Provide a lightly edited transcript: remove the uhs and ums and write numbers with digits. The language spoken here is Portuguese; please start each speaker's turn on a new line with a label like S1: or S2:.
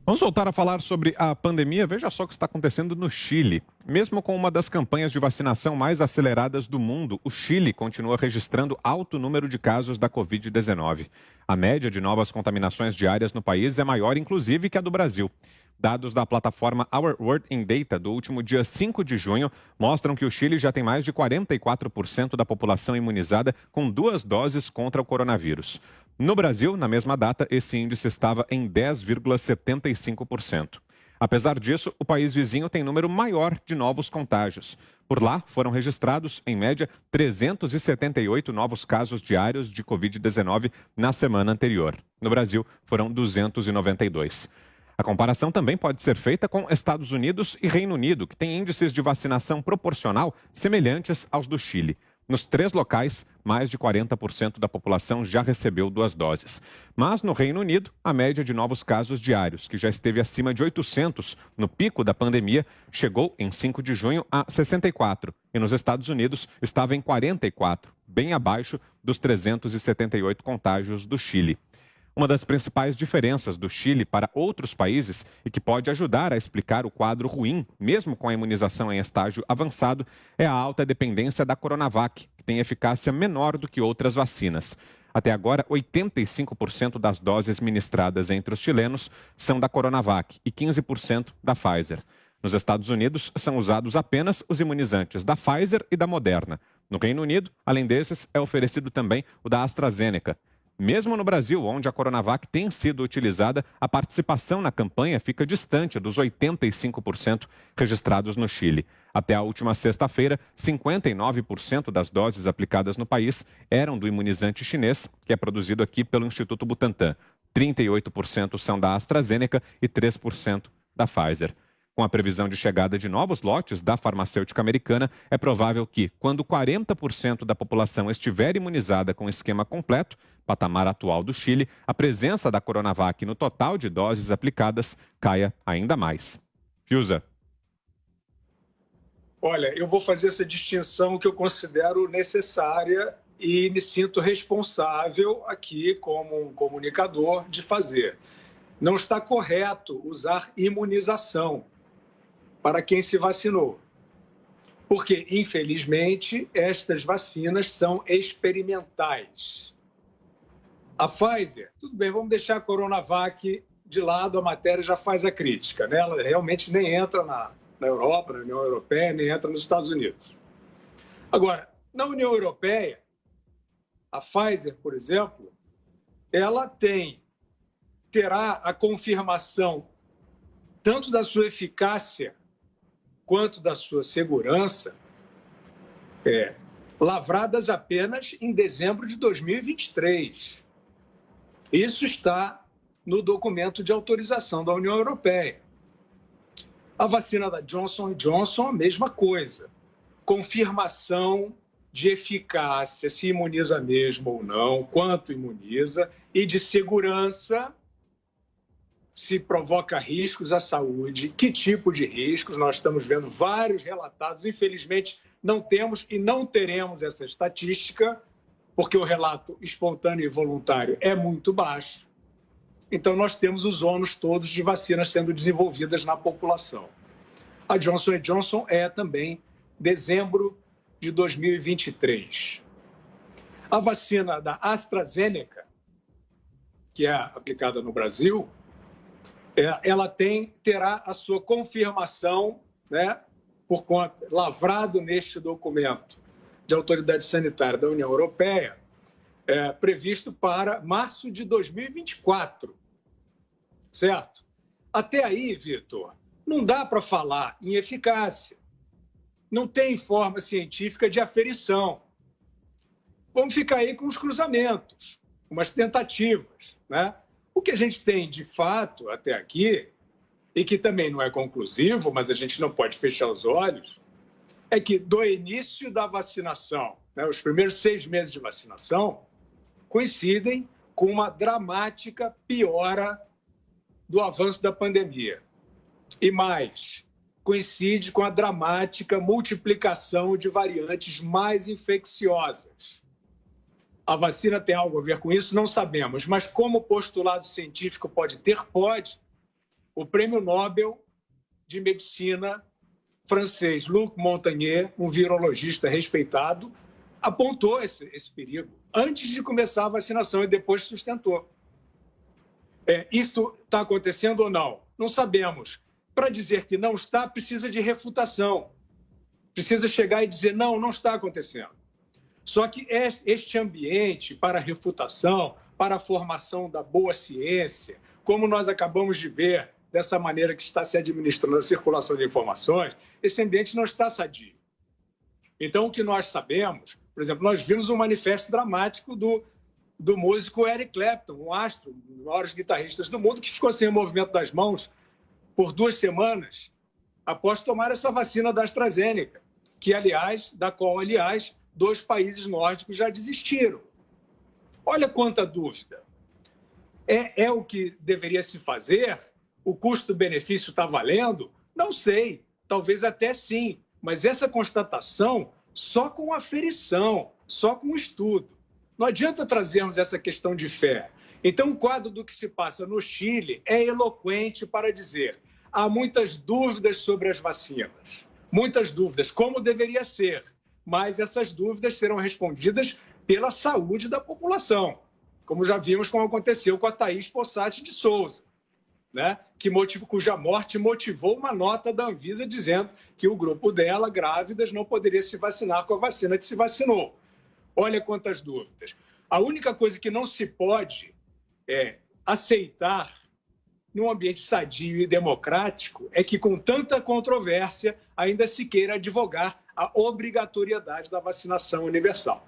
S1: Vamos voltar a falar sobre a pandemia. Veja só o que está acontecendo no Chile. Mesmo com uma das campanhas de vacinação mais aceleradas do mundo, o Chile continua registrando alto número de casos da Covid-19. A média de novas contaminações diárias no país é maior, inclusive, que a do Brasil. Dados da plataforma Our World in Data do último dia 5 de junho mostram que o Chile já tem mais de 44% da população imunizada com 2 doses contra o coronavírus. No Brasil, na mesma data, esse índice estava em 10,75%. Apesar disso, o país vizinho tem número maior de novos contágios. Por lá, foram registrados, em média, 378 novos casos diários de Covid-19 na semana anterior. No Brasil, foram 292. A comparação também pode ser feita com Estados Unidos e Reino Unido, que têm índices de vacinação proporcional semelhantes aos do Chile. Nos 3 locais, mais de 40% da população já recebeu 2 doses. Mas no Reino Unido, a média de novos casos diários, que já esteve acima de 800 no pico da pandemia, chegou em 5 de junho a 64. E nos Estados Unidos estava em 44, bem abaixo dos 378 contágios do Chile. Uma das principais diferenças do Chile para outros países e que pode ajudar a explicar o quadro ruim, mesmo com a imunização em estágio avançado, é a alta dependência da Coronavac, que tem eficácia menor do que outras vacinas. Até agora, 85% das doses ministradas entre os chilenos são da Coronavac e 15% da Pfizer. Nos Estados Unidos, são usados apenas os imunizantes da Pfizer e da Moderna. No Reino Unido, além desses, é oferecido também o da AstraZeneca. Mesmo no Brasil, onde a Coronavac tem sido utilizada, a participação na campanha fica distante dos 85% registrados no Chile. Até a última sexta-feira, 59% das doses aplicadas no país eram do imunizante chinês, que é produzido aqui pelo Instituto Butantan. 38% são da AstraZeneca e 3% da Pfizer. Com a previsão de chegada de novos lotes da farmacêutica americana, é provável que, quando 40% da população estiver imunizada com esquema completo, patamar atual do Chile, a presença da Coronavac no total de doses aplicadas caia ainda mais. Fiuza.
S2: Olha, eu vou fazer essa distinção que eu considero necessária e me sinto responsável aqui, como um comunicador, de fazer. Não está correto usar imunização para quem se vacinou, porque, infelizmente, estas vacinas são experimentais. A Pfizer, tudo bem, vamos deixar a Coronavac de lado, a matéria já faz a crítica, né? Ela realmente nem entra na Europa, na União Europeia, nem entra nos Estados Unidos. Agora, na União Europeia, a Pfizer, por exemplo, ela terá a confirmação tanto da sua eficácia quanto da sua segurança lavradas apenas em dezembro de 2023. Isso está no documento de autorização da União Europeia. A vacina da Johnson Johnson, a mesma coisa. Confirmação de eficácia, se imuniza mesmo ou não, quanto imuniza, e de segurança, se provoca riscos à saúde, que tipo de riscos. Nós estamos vendo vários relatados. Infelizmente, não temos e não teremos essa estatística, porque o relato espontâneo e voluntário é muito baixo. Então, nós temos os ônus todos de vacinas sendo desenvolvidas na população. A Johnson Johnson é também dezembro de 2023. A vacina da AstraZeneca, que é aplicada no Brasil, ela terá a sua confirmação, né, por conta, lavrado neste documento de autoridade sanitária da União Europeia, previsto para março de 2024. Certo? Até aí, Vitor, não dá para falar em eficácia. Não tem forma científica de aferição. Vamos ficar aí com os cruzamentos, umas tentativas, né? O que a gente tem, de fato, até aqui, e que também não é conclusivo, mas a gente não pode fechar os olhos, é que do início da vacinação, né, os primeiros 6 meses de vacinação, coincidem com uma dramática piora do avanço da pandemia. E mais, coincide com a dramática multiplicação de variantes mais infecciosas. A vacina tem algo a ver com isso? Não sabemos, mas como o postulado científico pode ter? Pode. o prêmio Nobel de Medicina francês Luc Montagnier, um virologista respeitado, apontou esse perigo antes de começar a vacinação e depois sustentou. Isto está acontecendo ou não? Não sabemos. Para dizer que não está, precisa de refutação. Precisa chegar e dizer, não está acontecendo. Só que este ambiente para refutação, para a formação da boa ciência, como nós acabamos de ver, dessa maneira que está se administrando a circulação de informações, esse ambiente não está sadio. Então, o que nós sabemos, por exemplo, nós vimos um manifesto dramático do músico Eric Clapton, um astro, um dos maiores guitarristas do mundo, que ficou sem o movimento das mãos por 2 semanas após tomar essa vacina da AstraZeneca, da qual, aliás, 2 países nórdicos já desistiram. Olha quanta dúvida. É o que deveria se fazer? O custo-benefício está valendo? Não sei, talvez até sim, mas essa constatação só com aferição, só com estudo. Não adianta trazermos essa questão de fé. Então, o quadro do que se passa no Chile é eloquente para dizer: há muitas dúvidas sobre as vacinas, muitas dúvidas, como deveria ser, mas essas dúvidas serão respondidas pela saúde da população, como já vimos como aconteceu com a Thaís Possati de Souza, né? Cuja morte motivou uma nota da Anvisa dizendo que o grupo dela, grávidas, não poderia se vacinar com a vacina que se vacinou. Olha quantas dúvidas. A única coisa que não se pode aceitar num ambiente sadio e democrático é que, com tanta controvérsia, ainda se queira advogar a obrigatoriedade da vacinação universal.